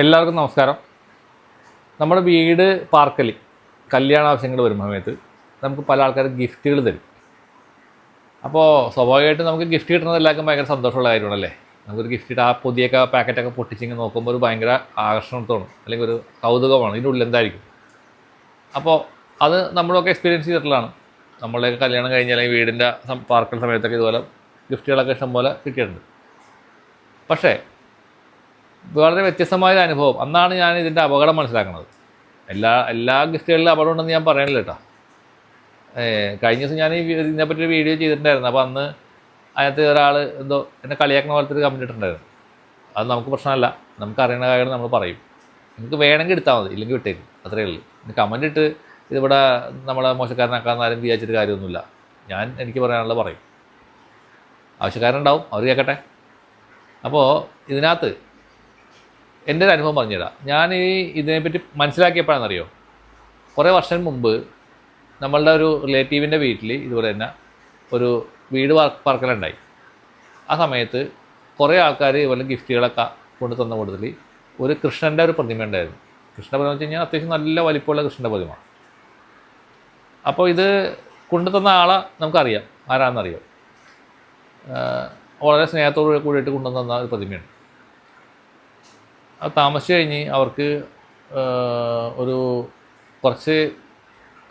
എല്ലാവർക്കും നമസ്കാരം. നമ്മുടെ വീട് പാർക്കൽ കല്യാണ ആവശ്യങ്ങൾ വരുന്ന സമയത്ത് നമുക്ക് പല ആൾക്കാരും ഗിഫ്റ്റുകൾ തരും. അപ്പോൾ സ്വാഭാവികമായിട്ടും നമുക്ക് ഗിഫ്റ്റ് കിട്ടുന്നത് എല്ലാവർക്കും ഭയങ്കര സന്തോഷമുള്ള കാര്യമാണല്ലേ. നമുക്കൊരു ഗിഫ്റ്റ് ആ പുതിയൊക്കെ പാക്കറ്റൊക്കെ പൊട്ടിച്ചിങ്ങനെ നോക്കുമ്പോൾ ഒരു ഭയങ്കര ആകർഷണത്തോണം അല്ലെങ്കിൽ ഒരു കൗതുകമാണ് ഇതിൻ്റെ ഉള്ളിൽ എന്തായിരിക്കും. അപ്പോൾ അത് നമ്മളൊക്കെ എക്സ്പീരിയൻസ് ചെയ്തിട്ടുള്ളതാണ്. നമ്മളുടെയൊക്കെ കല്യാണം കഴിഞ്ഞാൽ അല്ലെങ്കിൽ വീടിൻ്റെ പാർക്കൽ സമയത്തൊക്കെ ഇതുപോലെ ഗിഫ്റ്റുകളൊക്കെ ഇഷ്ടംപോലെ കിട്ടിയിട്ടുണ്ട്. പക്ഷേ വളരെ വ്യത്യസ്തമായൊരു അനുഭവം. അന്നാണ് ഞാൻ ഇതിൻ്റെ അപകടം മനസ്സിലാക്കുന്നത്. എല്ലാ ഗിഫ്റ്റുകളിലും അപകടം ഉണ്ടെന്ന് ഞാൻ പറയണില്ല കേട്ടോ. കഴിഞ്ഞ ദിവസം ഞാൻ ഇതിനെപ്പറ്റി ഒരു വീഡിയോ ചെയ്തിട്ടുണ്ടായിരുന്നു. അപ്പോൾ അന്ന് അതിനകത്ത് ഒരാൾ എന്തോ എന്നെ കളിയാക്കുന്ന പോലത്തെ ഒരു കമൻറ്റ് ഇട്ടിട്ടുണ്ടായിരുന്നു. അത് നമുക്ക് പ്രശ്നമല്ല, നമുക്ക് അറിയണ കാര്യം നമ്മൾ പറയും. നിങ്ങൾക്ക് വേണമെങ്കിൽ എടുത്താൽ മതി, ഇല്ലെങ്കിൽ വിട്ടേക്കും, അത്രയേ ഉള്ളൂ. ഇനി കമൻറ്റ് ഇട്ട് ഇതിവിടെ നമ്മളെ മോശക്കാരനാക്കാന്നാരും വിചാരിച്ചിട്ട് കാര്യമൊന്നുമില്ല. എനിക്ക് പറയാനുള്ളത് പറയും. ആവശ്യക്കാരുണ്ടാവും, അവർ കേൾക്കട്ടെ. അപ്പോൾ ഇതിനകത്ത് എൻ്റെ ഒരു അനുഭവം പറഞ്ഞുതരാം. ഞാൻ ഇതിനെപ്പറ്റി മനസ്സിലാക്കിയപ്പോഴാണെന്നറിയോ, കുറേ വർഷം മുമ്പ് നമ്മളുടെ ഒരു റിലേറ്റീവിൻ്റെ വീട്ടിൽ ഇതുപോലെ തന്നെ ഒരു വീട് പറക്കലുണ്ടായി. ആ സമയത്ത് കുറേ ആൾക്കാർ ഇതുപോലെ ഗിഫ്റ്റുകളൊക്കെ കൊണ്ടു തന്ന കൂട്ടത്തിൽ ഒരു കൃഷ്ണൻ്റെ ഒരു പ്രതിമ ഉണ്ടായിരുന്നു. കൃഷ്ണ പ്രതിമ വെച്ച് കഴിഞ്ഞാൽ അത്യാവശ്യം നല്ല വലിപ്പമുള്ള കൃഷ്ണൻ്റെ പ്രതിമ. അപ്പോൾ ഇത് കൊണ്ടു തന്ന ആളെ നമുക്കറിയാം, ആരാണെന്നറിയാം. വളരെ സ്നേഹത്തോട് കൂടിയിട്ട് കൊണ്ടുവന്ന ഒരു പ്രതിമയാണ്. അത് താമസിച്ച് കഴിഞ്ഞ് അവർക്ക് ഒരു കുറച്ച്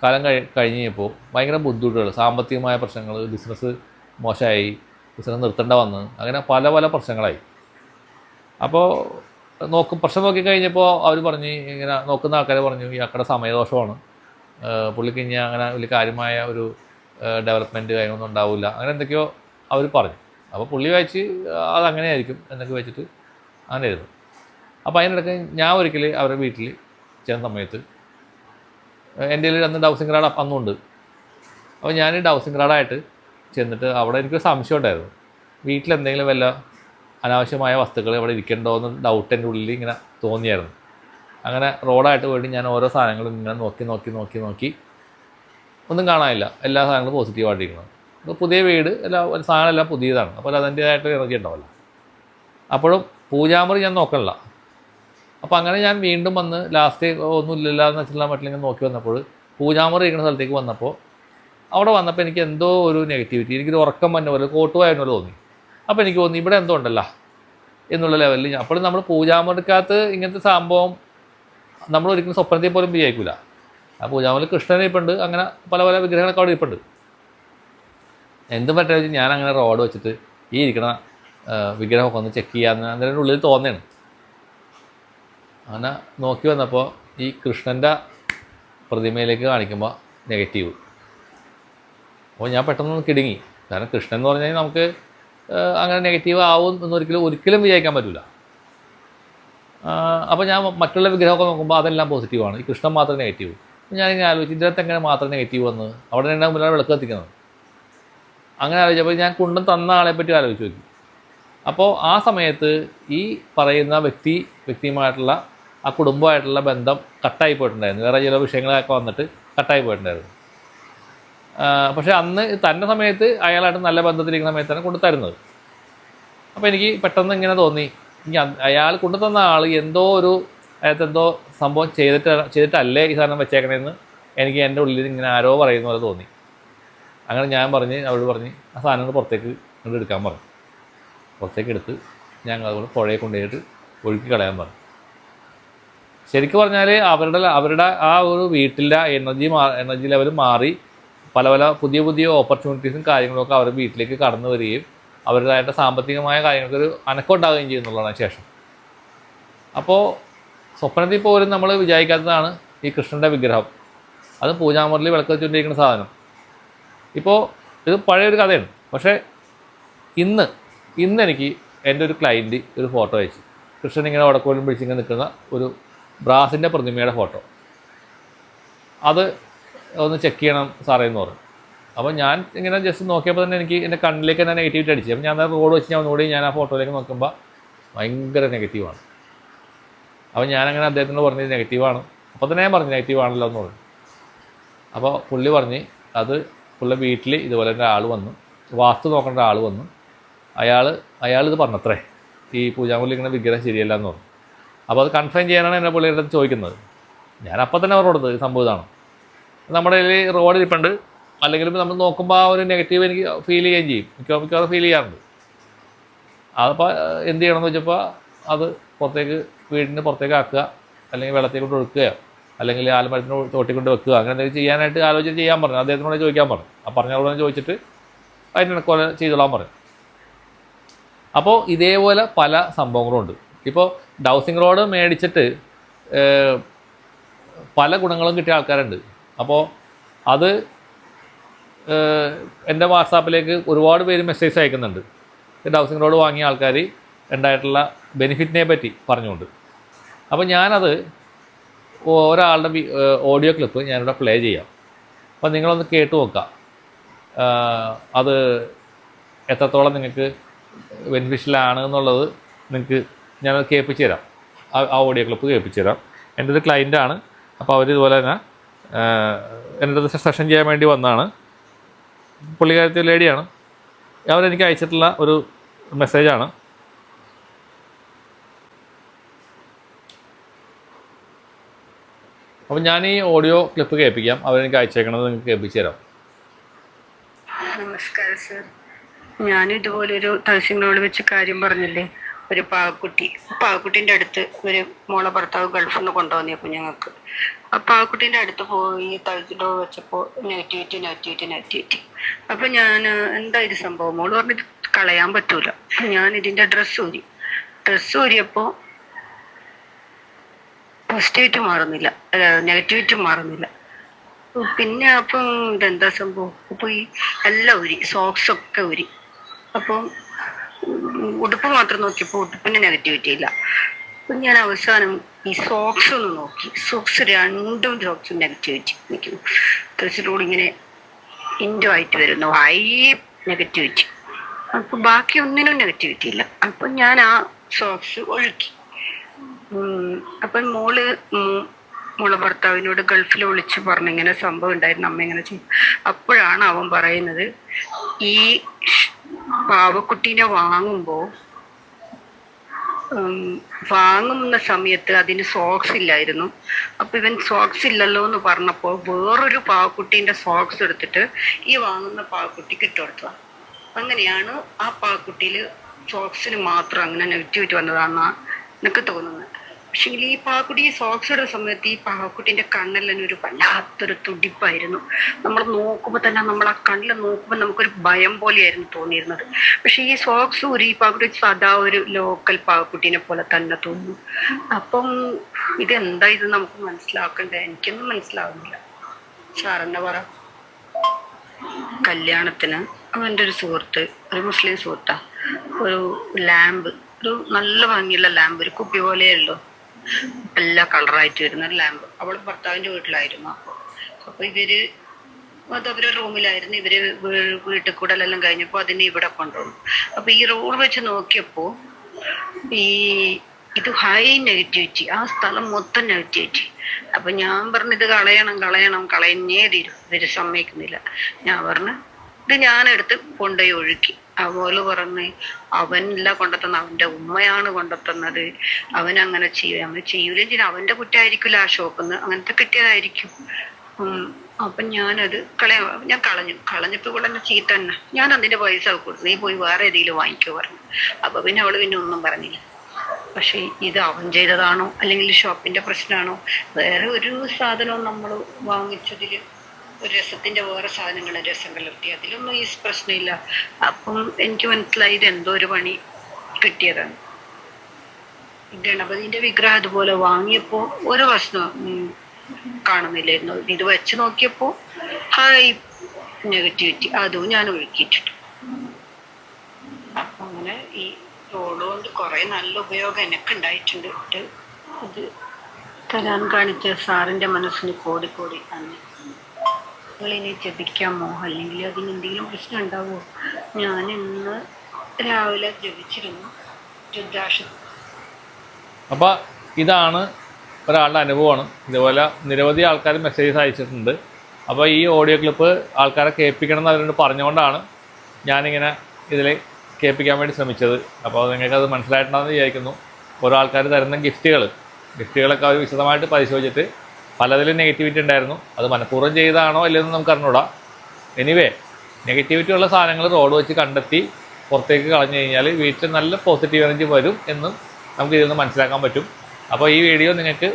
കാലം കഴിഞ്ഞപ്പോൾ ഭയങ്കര ബുദ്ധിമുട്ടുകൾ, സാമ്പത്തികമായ പ്രശ്നങ്ങൾ, ബിസിനസ് മോശമായി, ബിസിനസ് നിർത്തേണ്ട വന്ന്, അങ്ങനെ പല പല പ്രശ്നങ്ങളായി. അപ്പോൾ പ്രശ്നം നോക്കിക്കഴിഞ്ഞപ്പോൾ അവർ പറഞ്ഞ്, ഇങ്ങനെ നോക്കുന്ന ആൾക്കാർ പറഞ്ഞു ഇയാളുടെ സമയദോഷമാണ്, പുള്ളിക്ക് ഇനി അങ്ങനെ വലിയ കാര്യമായ ഒരു ഡെവലപ്മെൻറ്റ് കാര്യമൊന്നും ഉണ്ടാവില്ല, അങ്ങനെ എന്തൊക്കെയോ അവർ പറഞ്ഞു. അപ്പോൾ പുള്ളി വായിച്ച് അതങ്ങനെ ആയിരിക്കും എന്നൊക്കെ വെച്ചിട്ട് അങ്ങനെ ആയിരുന്നു. അപ്പോൾ അതിനിടയ്ക്ക് ഞാൻ ഒരിക്കൽ അവരുടെ വീട്ടിൽ ചെന്ന സമയത്ത് എൻ്റെ കയ്യിൽ അന്ന് ഡൗസിങ് കാർഡ് അന്നുണ്ട്. അപ്പോൾ ഞാൻ ഡൗസിങ് കാർഡായിട്ട് ചെന്നിട്ട് അവിടെ എനിക്കൊരു സംശയം ഉണ്ടായിരുന്നു. വീട്ടിലെന്തെങ്കിലും വല്ല അനാവശ്യമായ വസ്തുക്കൾ ഇവിടെ ഇരിക്കണ്ടോ എന്ന് ഡൗട്ട് എൻ്റെ ഉള്ളിൽ ഇങ്ങനെ തോന്നിയായിരുന്നു. അങ്ങനെ റോഡായിട്ട് പോയിട്ട് ഞാൻ ഓരോ സാധനങ്ങളും ഇങ്ങനെ നോക്കി ഒന്നും കാണാനില്ല. എല്ലാ സാധനങ്ങളും പോസിറ്റീവായിട്ടിരിക്കണം. അപ്പോൾ പുതിയ വീട് സാധനം എല്ലാം പുതിയതാണ്, അപ്പോൾ അതിൻ്റേതായിട്ട് എനർജി ഉണ്ടാവില്ല. അപ്പോഴും പൂജാമുറി ഞാൻ നോക്കണില്ല. അപ്പോൾ അങ്ങനെ ഞാൻ വീണ്ടും വന്ന് ലാസ്റ്റ് ഒന്നുമില്ല എന്ന് വെച്ചിട്ടുള്ള മറ്റില്ലെങ്കിൽ നോക്കി വന്നപ്പോൾ പൂജാമുറി ഇരിക്കുന്ന സ്ഥലത്തേക്ക് വന്നപ്പോൾ അവിടെ വന്നപ്പോൾ എനിക്ക് എന്തോ ഒരു നെഗറ്റിവിറ്റി, എനിക്കൊരു ഉറക്കം വന്ന പോലെ കോട്ടുപോയെന്നോ തോന്നി. അപ്പോൾ എനിക്ക് തോന്നി ഇവിടെ എന്തോ ഉണ്ടല്ലോ എന്നുള്ള ലെവലിൽ. അപ്പോഴും നമ്മൾ പൂജാമുറിക്കകത്ത് ഇങ്ങനത്തെ സംഭവം നമ്മൾ ഒരിക്കലും സ്വപ്നത്തിൽ പോലും വിചാരിക്കില്ല. ആ പൂജാമുറി കൃഷ്ണനെ ഇപ്പുണ്ട്, അങ്ങനെ പല പല വിഗ്രഹങ്ങളൊക്കെ അവിടെ ഇപ്പുണ്ട്. എന്തും പറ്റുക വെച്ചാൽ ഞാൻ അങ്ങനെ റോഡ് വെച്ചിട്ട് ഈ ഇരിക്കണ വിഗ്രഹമൊക്കെ ഒന്ന് ചെക്ക് ചെയ്യാമെന്ന് അതിൻ്റെ ഉള്ളിൽ തോന്നുകയാണ്. അങ്ങനെ നോക്കി വന്നപ്പോൾ ഈ കൃഷ്ണൻ്റെ പ്രതിമയിലേക്ക് കാണിക്കുമ്പോൾ നെഗറ്റീവ്. അപ്പോൾ ഞാൻ പെട്ടെന്ന് കിടുങ്ങി. കാരണം കൃഷ്ണൻ എന്ന് പറഞ്ഞു കഴിഞ്ഞാൽ നമുക്ക് അങ്ങനെ നെഗറ്റീവ് ആവും എന്നൊരിക്കലും വിചാരിക്കാൻ പറ്റില്ല. അപ്പോൾ ഞാൻ മറ്റുള്ള വിഗ്രഹമൊക്കെ നോക്കുമ്പോൾ അതെല്ലാം പോസിറ്റീവാണ്, ഈ കൃഷ്ണൻ മാത്രം നെഗറ്റീവ്. ഞാനിങ്ങനെ ആലോചിച്ചു, ഇതിനകത്ത് എങ്ങനെ മാത്രം നെഗറ്റീവ് വന്ന്, അവിടെ തന്നെ മുന്നിലാണ് വിളക്ക് കത്തിക്കുന്നത്. അങ്ങനെ ആലോചിച്ചപ്പോൾ ഞാൻ കൊണ്ടും തന്ന ആളെ പറ്റി ആലോചിച്ച് നോക്കി. അപ്പോൾ ആ സമയത്ത് ഈ പറയുന്ന വ്യക്തിയുമായിട്ടുള്ള ആ കുടുംബമായിട്ടുള്ള ബന്ധം കട്ടായി പോയിട്ടുണ്ടായിരുന്നു. വേറെ ചില വിഷയങ്ങളൊക്കെ വന്നിട്ട് കട്ടായി പോയിട്ടുണ്ടായിരുന്നു. പക്ഷേ അന്ന് തൻ്റെ സമയത്ത് അയാളായിട്ട് നല്ല ബന്ധത്തിലിരിക്കുന്ന സമയത്താണ് കൊണ്ടു തരുന്നത്. അപ്പോൾ എനിക്ക് പെട്ടെന്ന് ഇങ്ങനെ തോന്നി, ഇനി അയാൾ കൊണ്ടു തന്ന ആൾ എന്തോ അയാൾക്കെന്തോ സംഭവം ചെയ്തിട്ടല്ലേ ഈ സാധനം വെച്ചേക്കണേന്ന് എനിക്ക് എൻ്റെ ഉള്ളിൽ ഇങ്ങനെ ആരോ പറയുന്ന പോലെ തോന്നി. അങ്ങനെ ഞാൻ അവരോട് പറഞ്ഞ് ആ സാധനങ്ങൾ പുറത്തേക്ക് എടുക്കാൻ പറഞ്ഞു. പുറത്തേക്ക് എടുത്ത് ഞങ്ങൾ അതുപോലെ പുഴയെ കൊണ്ടുപോയിട്ട് ഒഴുക്കി കളയാൻ പറഞ്ഞു. ശരിക്കും പറഞ്ഞാൽ അവരുടെ ആ ഒരു വീട്ടിലെ എനർജി ലെവൽ മാറി പല പല പുതിയ ഓപ്പർച്യൂണിറ്റീസും കാര്യങ്ങളൊക്കെ അവരുടെ വീട്ടിലേക്ക് കടന്നു വരികയും അവരുടേതായിട്ട് സാമ്പത്തികമായ കാര്യങ്ങൾക്കൊരു അനക്കം ഉണ്ടാവുകയും ചെയ്യുന്നുള്ളതാണ് ശേഷം. അപ്പോൾ സ്വപ്നത്തിൽ പോലും നമ്മൾ വിചാരിക്കാത്തതാണ് ഈ കൃഷ്ണൻ്റെ വിഗ്രഹം. അത് പൂജാമുറിയിൽ വിളക്ക് വെച്ചുകൊണ്ടിരിക്കുന്ന സാധനം. ഇപ്പോൾ ഇത് പഴയൊരു കഥയാണ്. പക്ഷേ ഇന്ന് എനിക്ക് എൻ്റെ ഒരു ക്ലയൻറ്റ് ഒരു ഫോട്ടോ അയച്ചു. കൃഷ്ണൻ ഇങ്ങനെ വടക്കോലും പിടിച്ചിങ്ങനെ നിൽക്കുന്ന ഒരു ബ്രാസിൻ്റെ പ്രതിമയുടെ ഫോട്ടോ. അത് ഒന്ന് ചെക്ക് ചെയ്യണം സാറേ എന്ന് പറഞ്ഞു. അപ്പോൾ ഞാൻ ഇങ്ങനെ ജസ്റ്റ് നോക്കിയപ്പോൾ തന്നെ എനിക്ക് എൻ്റെ കണ്ണിലേക്ക് തന്നെ നെഗറ്റിവിറ്റി അടിച്ചു. അപ്പോൾ ഞാൻ റോഡ് വെച്ച് ഒന്നുകൂടി ഞാൻ ആ ഫോട്ടോയിലേക്ക് നോക്കുമ്പോൾ ഭയങ്കര നെഗറ്റീവാണ്. അപ്പോൾ ഞാനങ്ങനെ അദ്ദേഹത്തിനോട് പറഞ്ഞത് നെഗറ്റീവാണ്. അപ്പോൾ തന്നെ ഞാൻ പറഞ്ഞു നെഗറ്റീവാണല്ലോ എന്ന് പറഞ്ഞു. അപ്പോൾ പുള്ളി പറഞ്ഞ് അത് പുള്ളി വീട്ടിൽ ഇതുപോലെ തന്നെ ആൾ വന്നു, വാസ്തു നോക്കേണ്ട ആൾ വന്നു. അയാൾ ഇത് പറഞ്ഞത്രേ, ഈ പൂജാമുറിയിൽ ഇങ്ങനെ വിഗ്രഹം ശരിയല്ല എന്ന് പറഞ്ഞു. അപ്പോൾ അത് കൺഫേം ചെയ്യാനാണ് എന്നെ പുള്ളിയുടെ അടുത്ത് ചോദിക്കുന്നത്. ഞാൻ അപ്പം തന്നെ അവരോട് കൊടുത്തത് സംഭവം ഇതാണ്. നമ്മുടെ കയ്യിൽ റോഡ് ഇരിപ്പുണ്ട്, അല്ലെങ്കിൽ നമ്മൾ നോക്കുമ്പോൾ ആ ഒരു നെഗറ്റീവ് എനിക്ക് ഫീൽ ചെയ്യുകയും ചെയ്യും, മിക്കവാറും ഫീൽ ചെയ്യാറുണ്ട്. അതപ്പോൾ എന്ത് ചെയ്യണമെന്ന് വെച്ചപ്പോൾ അത് പുറത്തേക്ക്, വീടിന് പുറത്തേക്ക് ആക്കുക, അല്ലെങ്കിൽ വെള്ളത്തേക്കൊണ്ട് ഒഴുക്കുക, അല്ലെങ്കിൽ ആൽമരത്തിന് തോട്ടിക്കൊണ്ട് വെക്കുക, അങ്ങനെ എന്തെങ്കിലും ചെയ്യാനായിട്ട് ആലോചിച്ച് ചെയ്യാൻ പറഞ്ഞു. അദ്ദേഹത്തിനോട് ചോദിക്കാൻ പറഞ്ഞു. ആ പറഞ്ഞവരോട് ചോദിച്ചിട്ട് അതിനെ പോലെ ചെയ്തോളാൻ പറഞ്ഞു. അപ്പോൾ ഇതേപോലെ പല സംഭവങ്ങളുണ്ട്. ഇപ്പോൾ ഡൗസിങ് റോഡ് മേടിച്ചിട്ട് പല ഗുണങ്ങളും കിട്ടിയ ആൾക്കാരുണ്ട്. അപ്പോൾ അത് എൻ്റെ വാട്സാപ്പിലേക്ക് ഒരുപാട് പേര് മെസ്സേജ് അയക്കുന്നുണ്ട്, ഡൗസിങ് റോഡ് വാങ്ങിയ ആൾക്കാർ ഉണ്ടായിട്ടുള്ള ബെനിഫിറ്റിനെ പറ്റി പറഞ്ഞുകൊണ്ട്. അപ്പോൾ ഞാനത് ഒരാളുടെ ഓഡിയോ ക്ലിപ്പ് ഞാനിവിടെ പ്ലേ ചെയ്യാം. അപ്പോൾ നിങ്ങളൊന്ന് കേട്ട് നോക്കുക, അത് എത്രത്തോളം നിങ്ങൾക്ക് ബെനിഫിഷ്യലാണ് എന്നുള്ളത് നിങ്ങൾക്ക് ഞാനത് കേൾപ്പിച്ച് തരാം. ആ ഓഡിയോ ക്ലിപ്പ് കേൾപ്പിച്ച് തരാം. എൻ്റെ ഒരു ക്ലയൻറ്റാണ്. അപ്പോൾ അവർ ഇതുപോലെ തന്നെ എൻ്റെ അടുത്ത് സെഷൻ ചെയ്യാൻ വേണ്ടി വന്നതാണ്. പുള്ളിക്കാരത്തി ലേഡിയാണ്. അവരെനിക്ക് അയച്ചിട്ടുള്ള ഒരു മെസ്സേജാണ്. അപ്പോൾ ഞാൻ ഈ ഓഡിയോ ക്ലിപ്പ് കേൾപ്പിക്കാം. അവരെനിക്ക് അയച്ചേക്കണത് നിങ്ങൾക്ക് കേൾപ്പിച്ച് തരാം. നമസ്കാരം സർ. ഞാൻ ഇതുപോലൊരു തഹസിലിനോട് വെച്ച് കാര്യം പറഞ്ഞില്ലേ, ഒരു പാവക്കുട്ടീൻ്റെ അടുത്ത് ഒരു മോളെ ഭർത്താവ് ഗൾഫിൽ നിന്ന് കൊണ്ടുവന്നപ്പോൾ ഞങ്ങൾക്ക് ആ പാവക്കുട്ടീൻ്റെ അടുത്ത് പോയി തഹസിലോ വെച്ചപ്പോൾ നെഗറ്റിവിറ്റി. അപ്പം ഞാൻ എന്താ ഇത് സംഭവം, മോള് പറഞ്ഞിട്ട് കളയാൻ പറ്റൂല. ഞാൻ ഇതിൻ്റെ ഡ്രസ്സ് ഊരിയപ്പോൾ പോസിറ്റിവിറ്റി മാറുന്നില്ല, നെഗറ്റിവിറ്റി മാറുന്നില്ല. പിന്നെ അപ്പം ഇതെന്താ സംഭവം, അപ്പോൾ ഈ എല്ലാം ഊരി, സോക്സൊക്കെ ഊരി. അപ്പം ഉടുപ്പ് മാത്രം നോക്കിയപ്പോൾ ഉടുപ്പിന് നെഗറ്റിവിറ്റി ഇല്ല. അപ്പം ഞാൻ അവസാനം ഈ സോക്സ് ഒന്ന് നോക്കി. രണ്ടും സോക്സും നെഗറ്റിവിറ്റി നിൽക്കുന്നു. ഡ്രസ്സിലൂടെ ഇങ്ങനെ ഇൻഡോ ആയിട്ട് വരുന്നു, ഹൈ നെഗറ്റിവിറ്റി. അപ്പം ബാക്കി ഒന്നിനും നെഗറ്റിവിറ്റി ഇല്ല. അപ്പം ഞാൻ ആ സോക്സ് ഒഴുക്കി. അപ്പം മോളെ ഭർത്താവിനോട് ഗൾഫിൽ വിളിച്ച് പറഞ്ഞു ഇങ്ങനെ സംഭവം ഉണ്ടായിരുന്നു, അമ്മ ഇങ്ങനെ ചെയ്യും. അപ്പോഴാണ് അവൻ പറയുന്നത്, ഈ പാവക്കുട്ടീനെ വാങ്ങുന്ന സമയത്ത് അതിന് സോക്സ് ഇല്ലായിരുന്നു. അപ്പൊ ഇവൻ സോക്സ് ഇല്ലല്ലോ എന്ന് പറഞ്ഞപ്പോൾ വേറൊരു പാവക്കുട്ടീൻ്റെ സോക്സ് എടുത്തിട്ട് ഈ വാങ്ങുന്ന പാവക്കുട്ടിക്ക് ഇട്ടുകൊടുത്തതാണ്. അങ്ങനെയാണ് ആ പാവക്കുട്ടിയിൽ സോക്സിന് മാത്രം അങ്ങനെ നെഗറ്റിവിറ്റി വന്നതാണെന്നാണ് എനിക്ക് തോന്നുന്നത്. പക്ഷേ ഈ പാവക്കുട്ടി സോക്സ് ഇടുന്ന സമയത്ത് ഈ പാവക്കുട്ടീൻ്റെ കണ്ണെല്ലാം ഒരു വല്ലാത്തൊരു തുടിപ്പായിരുന്നു. നമ്മൾ നോക്കുമ്പോൾ തന്നെ, നമ്മൾ ആ കണ്ണിൽ നോക്കുമ്പോൾ നമുക്കൊരു ഭയം പോലെയായിരുന്നു തോന്നിയിരുന്നത്. പക്ഷെ ഈ സോക്സ് ഒരു ഈ പാവക്കുട്ടി സാധാ ഒരു ലോക്കൽ പാവക്കുട്ടീനെ പോലെ തന്നെ തോന്നുന്നു. അപ്പം ഇതെന്താ ഇത് നമുക്ക് മനസ്സിലാക്കണ്ടേ? എനിക്കൊന്നും മനസ്സിലാവുന്നില്ല. സാറെന്നെ പറ. കല്യാണത്തിന് അവൻ്റെ ഒരു സുഹൃത്ത്, ഒരു മുസ്ലിം സുഹൃത്താ, ഒരു ലാമ്പ്, ഒരു നല്ല ഭംഗിയുള്ള ലാമ്പ്, ഒരു കുപ്പി പോലെയല്ലോ, എല്ലാ കളറായിട്ട് വരുന്ന ഒരു ലാമ്പ്. അവൾ ഭർത്താവിൻ്റെ വീട്ടിലായിരുന്നു. അപ്പോൾ അവരുടെ റൂമിലായിരുന്നു. വീട്ടിൽ കൂടലെല്ലാം കഴിഞ്ഞപ്പോൾ അതിനെ ഇവിടെ കൊണ്ടുവന്നു. അപ്പോൾ ഈ റോഡ് വെച്ച് നോക്കിയപ്പോൾ ഇത് ഹൈ നെഗറ്റിവിറ്റി, ആ സ്ഥലം മൊത്തം നെഗറ്റിവിറ്റി. അപ്പൊ ഞാൻ പറഞ്ഞു ഇത് കളഞ്ഞേ തീരും. ഇവര് സമ്മതിക്കുന്നില്ല. ഞാൻ പറഞ്ഞു ഇത് ഞാനെടുത്ത് കൊണ്ടുപോയി ഒഴുക്കി. അതുപോലെ പറഞ്ഞ് അവനല്ല കൊണ്ടുത്തന്നത്, അവന്റെ ഉമ്മയാണ് കൊണ്ടുത്തന്നത്, അവൻ അങ്ങനെ ചെയ്യൂലേം ചെയ്യും, അവന്റെ കുറ്റമായിരിക്കില്ല, ആ ഷോപ്പിന്ന് അങ്ങനത്തെ കിട്ടിയതായിരിക്കും. അപ്പൊ ഞാനത് കളഞ്ഞപ്പോ ഇവിടെ തന്നെ ചീത്ത തന്നെ. ഞാൻ അതിന്റെ പൈസ കൊടുത്തു, നീ പോയി വേറെ ഏതെങ്കിലും വാങ്ങിക്കോ പറഞ്ഞു. അപ്പൊ പിന്നെ അവള് പിന്നെ ഒന്നും പറഞ്ഞില്ല. പക്ഷെ ഇത് അവൻ ചെയ്തതാണോ അല്ലെങ്കിൽ ഷോപ്പിന്റെ പ്രശ്നമാണോ, വേറെ ഒരു സാധനവും നമ്മൾ വാങ്ങിച്ചതിൽ ഒരു രസത്തിന്റെ വേറെ സാധനങ്ങൾ രസം കലർത്തി, അതിലൊന്നും ഈ പ്രശ്നമില്ല. അപ്പം എനിക്ക് മനസ്സിലായി ഇത് എന്തോ ഒരു പണി കിട്ടിയതാണ്. ഗണപതിന്റെ വിഗ്രഹം അതുപോലെ വാങ്ങിയപ്പോ ഒരു പ്രശ്നം കാണുന്നില്ലായിരുന്നു. ഇത് വെച്ച് നോക്കിയപ്പോ ഹൈ നെഗറ്റിവിറ്റി, അതും ഞാൻ ഒഴുക്കിയിട്ടുണ്ട്. അപ്പൊ അങ്ങനെ ഈ റോഡ് കൊണ്ട് കുറെ നല്ല ഉപയോഗം എനിക്ക് ഉണ്ടായിട്ടുണ്ട്. ഇത് തരാൻ കാണിച്ച സാറിന്റെ മനസ്സിന് കോടി തന്നെ. നിങ്ങളിനി ജപിക്കാമോ, അല്ലെങ്കിൽ അതിന് എന്തെങ്കിലും പ്രശ്നം ഉണ്ടാവുമോ? ഞാൻ ഇന്ന് രാവിലെ ജപിച്ചിരുന്നു രുദ്രാക്ഷം. അപ്പോൾ ഇതാണ് ഒരാളുടെ അനുഭവമാണ്. ഇതുപോലെ നിരവധി ആൾക്കാർ മെസ്സേജസ് അയച്ചിട്ടുണ്ട്. അപ്പോൾ ഈ ഓഡിയോ ക്ലിപ്പ് ആൾക്കാരെ കേൾപ്പിക്കണം എന്ന് അവരോട് പറഞ്ഞുകൊണ്ടാണ് ഞാനിങ്ങനെ ഇതിൽ കേൾപ്പിക്കാൻ വേണ്ടി ശ്രമിച്ചത്. അപ്പോൾ നിങ്ങൾക്കത് മനസ്സിലായിട്ടുണ്ടെന്ന് വിചാരിക്കുന്നു. ഓരോ ആൾക്കാർ തരുന്ന ഗിഫ്റ്റുകളൊക്കെ അവർ വിശദമായിട്ട് പരിശോധിച്ചിട്ട് പലതിലും നെഗറ്റിവിറ്റി ഉണ്ടായിരുന്നു. അത് മനഃപൂർവ്വം ചെയ്തതാണോ അല്ലെന്ന് നമുക്ക് അറിഞ്ഞൂടാ. എനിവേ നെഗറ്റിവിറ്റി ഉള്ള സാധനങ്ങൾ റോഡ് വെച്ച് കണ്ടെത്തി പുറത്തേക്ക് കളഞ്ഞു കഴിഞ്ഞാൽ വീട്ടിൽ നല്ല പോസിറ്റീവ് എനർജി വരും എന്നും നമുക്ക് ഇതിൽ നിന്ന് മനസ്സിലാക്കാൻ പറ്റും. അപ്പോൾ ഈ വീഡിയോ നിങ്ങൾക്ക്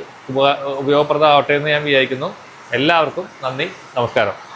ഉപയോഗപ്രദമാവട്ടെ എന്ന് ഞാൻ വിചാരിക്കുന്നു. എല്ലാവർക്കും നന്ദി, നമസ്കാരം.